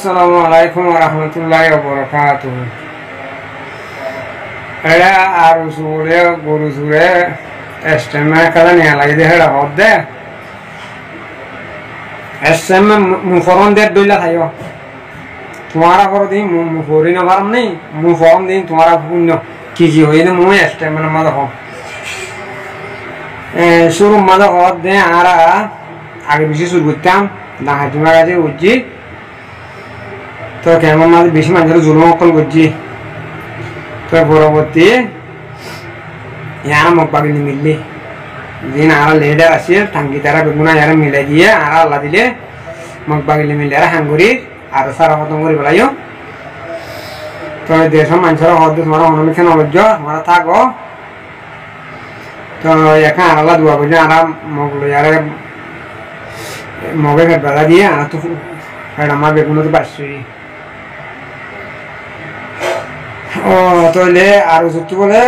Assalamualaikum warahmatullahi wabarakatuh. Ada arus sore, guru sore, estimate kalian yang lagi deh ada hode. Estimate muforon deh dulu lah ayo. तुम्हारा करो दी मुफोरी ना warm नहीं मुफोरम दी तुम्हारा पुण्य कीजिए हो ये ना मुझे estimate ना मत हो. शुरू मत हो दे आरा आगे बिशी शुरू करते हैं ना तुम्हारा जे उज्जी तो क्या मम्मा बिशी मंजर जुलूम कल उज्जी तो बोरोबती यार मौका भी नहीं मिली दिन आरा लेडर असील थंगी तरह बेगुना यार मिले दिए आरा अल्लाह दिले मौका भी नहीं मिले यार हंगुरी आरा सारा होता हंगुरी बुलायो तो देशों मंचरा होते तुम्हारा होने में क्या नॉलेज जो हमारा था को तो यार का आरा दुआ बजे आरा मौका यार मौके के बता दिए आरा तो फिर हमारे बेगुना तो बस हुई तो ले आरो जुत्तु बोले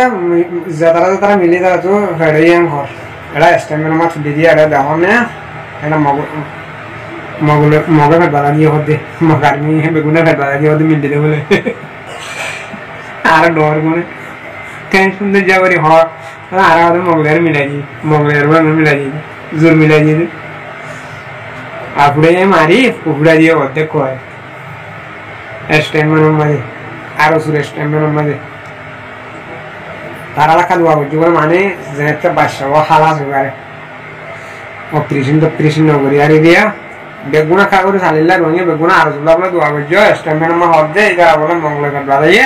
ज़्यादा मिली था तो फिर ये हम और ऐसा स्टेमिना में मत दीजिए ऐसा दाहों में ऐसा मौके में बता दिए होते मगर में है बेगुना में बता दिए होते मिलते थे बोले आरो डॉर को ने कहीं सुनते जावरी हो आरो होते मौके में मिला जी ज़रूर मिला जी आपने ये मारी उपड़ा दिए होते कोई स्टेमिना में आरो सुरेश टेम्पल में तारा लगा दुआ को जो माने ज़्यादा बादशाह वो हालात हो गए ऑपरेशन हो गई यार ये बेगुना खा कर साले ला रोंगे बेगुना आरो सुला बोला दुआ को जो टेम्पल में होते इधर बोला मंगल कर बाला ये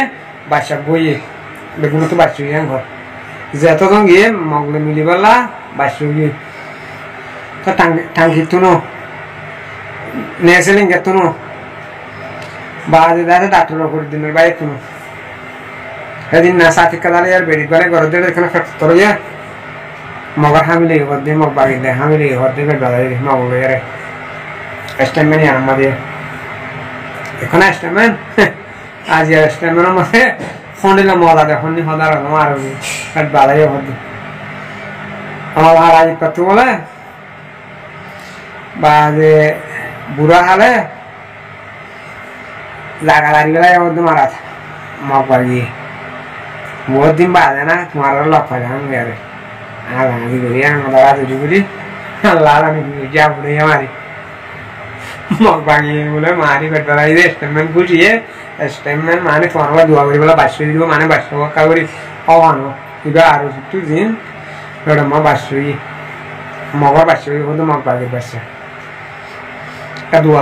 बादशाह को ये बेगुना तो बादशाह ये घर ज़्यादा तो ये मंगल मिली वाला बादशाह ये तो टांग हितुनो नेसेलिंग हितुनो बाद इधर डॉक्टर लोग कर दिन बाय तुम यदि नशा ठीक कर यार बेड़ी वाले कर दे देखना फिर तो ये मगर हम ले होते मग बागी दे हम ले होते फिर बाला ये मग ले यार एस्टेम में यार मध्य देखना एस्टेम में आज यार एस्टेम में मध्य फोन ले मौला दे फोन नहीं होता रहा हमारा भी फिर बाला ये होते हमारा आज पत्तू वाला बाद बुरा हाल है लागा लारी वाला ये वो तुम्हारा था मौका ये बहुत दिन बाद है ना तुम्हारा लॉक है हम यार आला नहीं बोली यार मदारा तो जो बोली लाला नहीं क्या बोले हमारी मौका ये बोले मारी बैठ वाला ये स्टेटमेंट कुछ ये स्टेटमेंट माने तुम्हारा वाला दुआ करी वाला बादशाह जो माने बादशाह का करी आवानो इधर आरो तो दिन फिर हम बादशाह ये मौका बादशाह ये वो तो मौका के बादशाह का दुआ